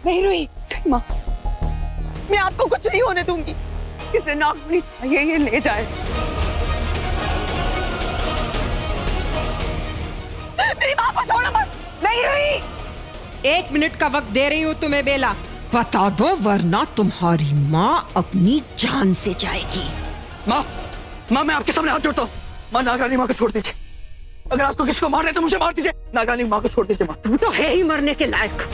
नहीं रुई। माँ, मैं आपको कुछ नहीं होने दूंगी। इसे नागमणि चाहिए, ये ले जाए। मेरी माँ को छोड़ो मत। नहीं रुई। 1 मिनट का वक्त दे रही हूँ तुम्हें बेला, बता दो वरना तुम्हारी माँ अपनी जान से जाएगी। माँ, मैं आपके सामने हाथ जोड़ता हूँ। माँ, नागरानी माँ को छोड़ दीजिए। अगर आपको किसी को मारना है तो मुझे मार दीजिए। नागरानी माँ को छोड़ दीजिए। माँ, तू तो है ही मरने के लायक।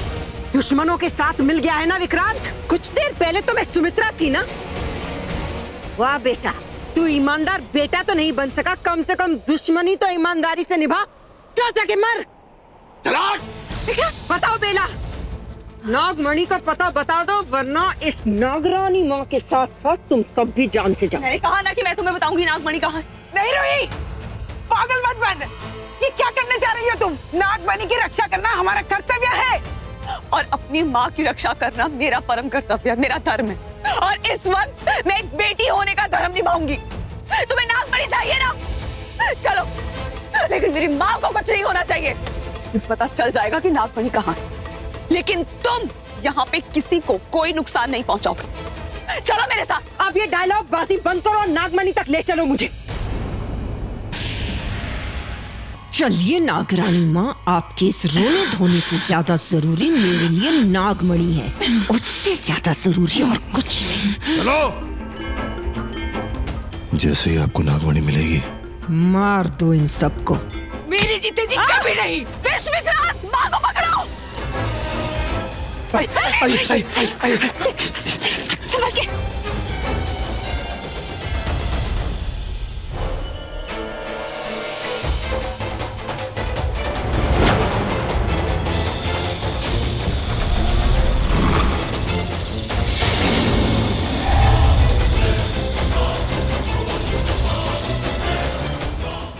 दुश्मनों के साथ मिल गया है ना विक्रांत। कुछ देर पहले तो मैं सुमित्रा थी ना। वाह बेटा, तू ईमानदार बेटा तो नहीं बन सका, कम से कम दुश्मनी तो ईमानदारी से निभा। चल जाके मर। बताओ बेला, नागमणि का पता बता दो वरना इस नागरानी माँ के साथ साथ तुम सब भी जान से जाओ। मैंने कहा ना कि मैं तुम्हें बताऊंगी नागमणि कहाँ है। नहीं रुई, पागल मत बन। ये क्या करने जा रही हो तुम? नागमणि की रक्षा करना हमारा कर्तव्य है और अपनी माँ की रक्षा करना मेरा परम कर्तव्य है, मेरा धर्म है। और इस वक्त मैं एक बेटी होने का धर्म निभाऊंगी। तुम्हें नागमणि चाहिए ना? चलो, लेकिन मेरी माँ को कुछ नहीं होना चाहिए। पता चल जाएगा कि नागमणि कहाँ है, लेकिन तुम यहाँ पे किसी को कोई नुकसान नहीं पहुंचाओगे। चलो मेरे साथ। अब ये डायलॉग बाजी बंद करो और नागमणि तक ले चलो मुझे। चलिए नागरानी माँ, आपके इस रोने धोने से ज्यादा जरूरी मेरे लिए नागमणि है, उससे ज्यादा जरूरी और कुछ नहीं। चलो, जैसे ही आपको नागमणि मिलेगी मार दो इन सबको। मेरी जीते जी कभी नहीं। विक्रांत, माँ को पकड़ो। संभल के।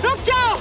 रुक जाओ।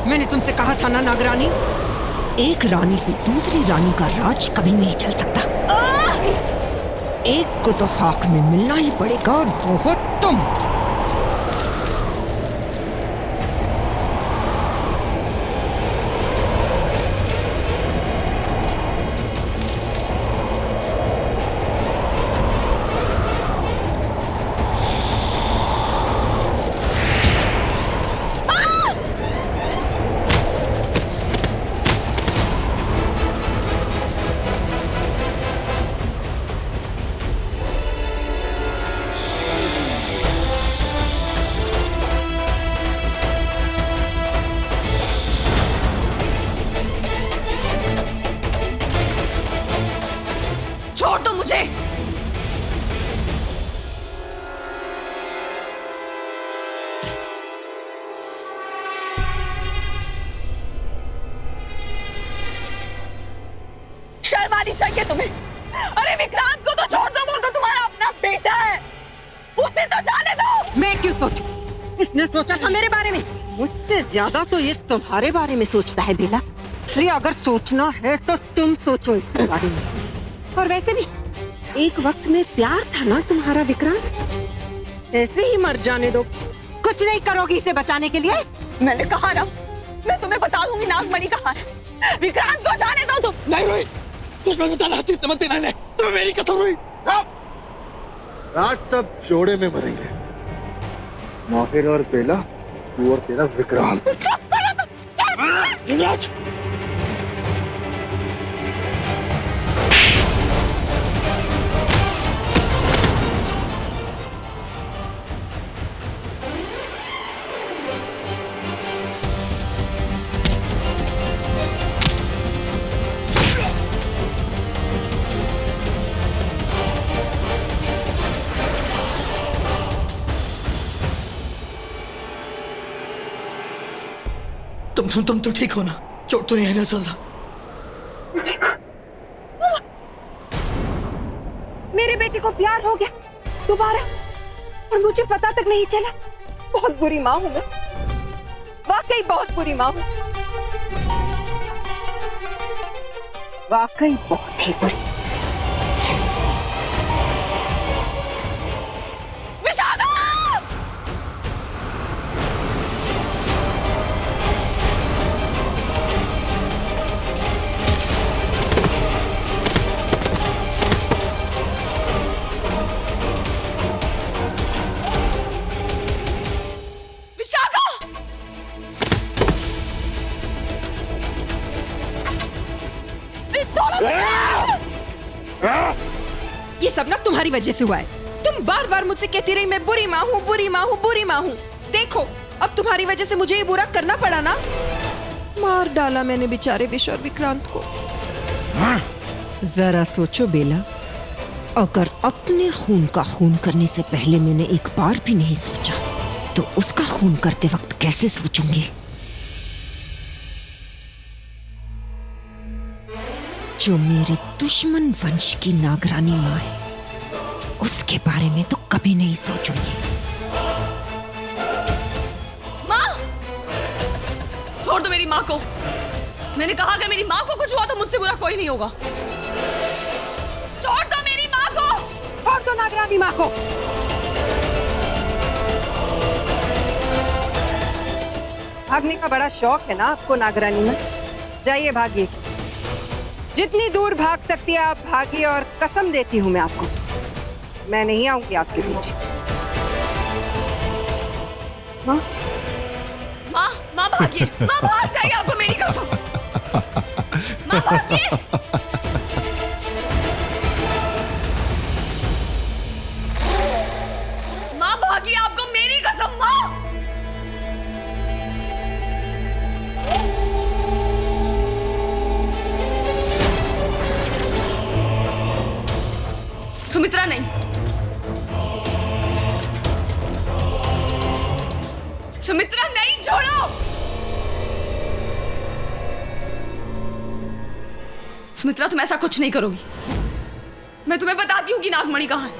मैंने तुमसे कहा था ना नागरानी, एक रानी को दूसरी रानी का राज कभी नहीं चल सकता। एक को तो हाक में मिलना ही पड़ेगा और वो हो तुम। छोड़ दो मुझे। शर्म आनी चाहिए तुम्हें। अरे विक्रांत को तो छोड़ दो, वो तो तुम्हारा अपना बेटा है। उसे तो जाने दो। मैं क्यों सोचूं? इसने सोचा था मेरे बारे में। मुझसे ज्यादा तो ये तुम्हारे बारे में सोचता है बेला, इसलिए अगर सोचना है तो तुम सोचो इसके बारे में। और वैसे भी एक वक्त में प्यार था ना तुम्हारा विक्रांत, ऐसे ही मर जाने दो। कुछ नहीं करोगी इसे बचाने के लिए? मैंने कहा ना, मैं तुम्हें बता दूंगी नागमणि कहाँ है। विक्रांत को जाने दो तुम। नहीं रोहित, दुश्मन बताना हाथी मत देना इन्हें। तुम्हें मेरी कसम रोहित। आज सब जोड़े में मरेंगे, माहिर और बेला, तू और तेरा विक्रांत। चुप करो तुम। युवराज, तुम ठीक हो ना? चोट तो नहीं है ना ज्यादा? मेरे बेटे को प्यार हो गया दोबारा और मुझे पता तक नहीं चला। बहुत बुरी माँ हूं मैं, वाकई बहुत बुरी माँ हूं, वाकई बहुत ही बुरी। विशाखा! ये सब ना तुम्हारी वजह से हुआ है। तुम बार बार मुझसे कहती रही मैं बुरी माँ हूँ, बुरी माँ हूँ, बुरी माँ हूँ। देखो अब तुम्हारी वजह से मुझे ये बुरा करना पड़ा ना। मार डाला मैंने बेचारे विश और विक्रांत को। जरा सोचो बेला, अगर अपने खून का खून करने से पहले मैंने एक बार भी नहीं सोचा तो उसका खून करते वक्त कैसे सोचूंगी। जो मेरे दुश्मन वंश की नागरानी माँ है उसके बारे में तो कभी नहीं सोचूंगी। माँ, छोड़ दो मेरी माँ को। मैंने कहा अगर मेरी माँ को कुछ हुआ तो मुझसे बुरा कोई नहीं होगा। छोड़ दो मेरी माँ को। छोड़ दो नागरानी माँ को। भागने का बड़ा शौक है ना आपको नागरानी में। जाइए भागिए, जितनी दूर भाग सकती है आप भागिए और कसम देती हूँ मैं आपको, मैं नहीं आऊंगी आपके बीच। माँ, माँ भागिए, माँ भाग जाइए, आपको मेरी कसम। माँ भागिए। माँ भागिए, आपको मेरी कसम। माँ, सुमित्रा नहीं, सुमित्रा नहीं, छोड़ो। सुमित्रा तुम ऐसा कुछ नहीं करोगी। मैं तुम्हें बताती हूँ कि नागमणि कहाँ है।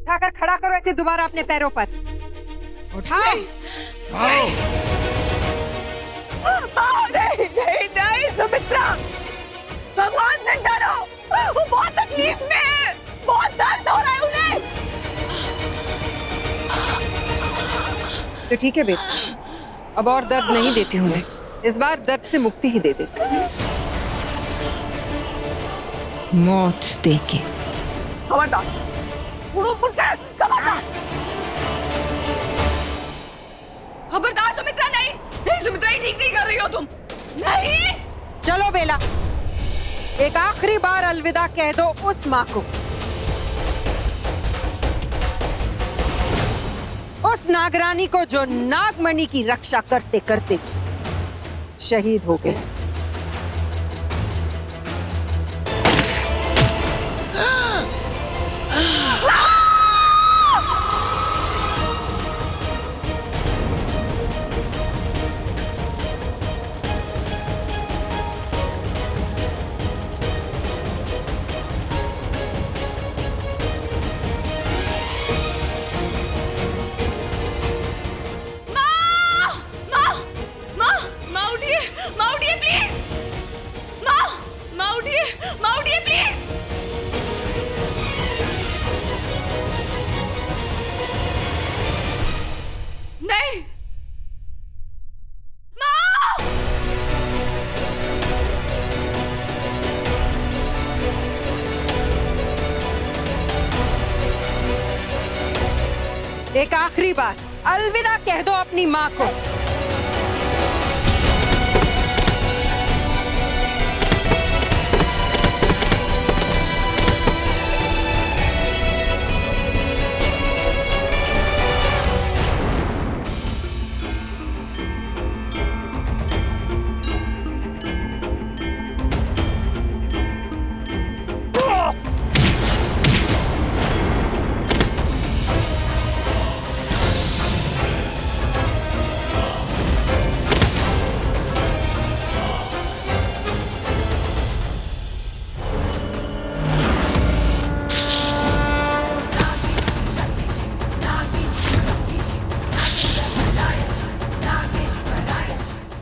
उठाकर खड़ा करो ऐसे दोबारा अपने पैरों पर। उठाओ। नहीं, नहीं, नहीं, सुमित्रा, भगवान से डरो। वो बहुत तकलीफ में है, बहुत दर्द हो रहा है उन्हें। तो ठीक है बेटा, अब और दर्द नहीं देती हूँ उन्हें, इस बार दर्द से मुक्ति ही दे देती हूँ। मौत देके। खबरदार, खबरदार सुमित्रा नहीं। सुमित्रा, ये ठीक नहीं कर रही हो तुम। नहीं। चलो बेला, एक आखिरी बार अलविदा कह दो उस माँ को, उस नागरानी को जो नागमणि की रक्षा करते करते शहीद हो गए। एक आखिरी बार अलविदा कह दो अपनी माँ को।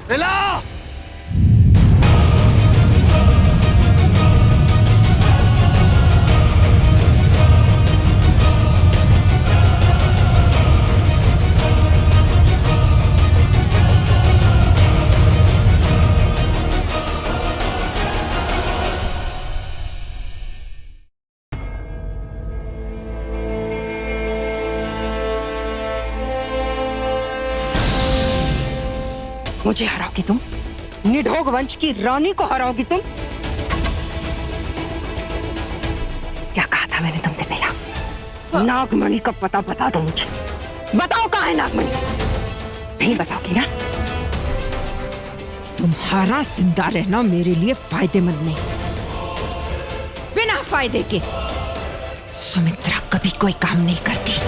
बेला! मुझे हराओगी तुम? निढोग वंश की रानी को हराओगी तुम? क्या कहा था मैंने तुमसे बेला? नागमणि का पता बता दो मुझे। बताओ कहाँ है नागमणि? नहीं बताओगी ना? तुम्हारा जिंदा रहना मेरे लिए फायदेमंद नहीं। बिना फायदे के सुमित्रा कभी कोई काम नहीं करती।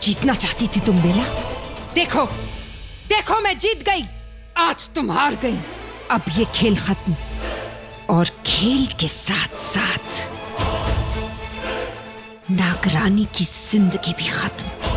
जीतना चाहती थी तुम बेला? देखो देखो, मैं जीत गई। आज तुम हार गई। अब ये खेल खत्म, और खेल के साथ साथ नागरानी की जिंदगी भी खत्म।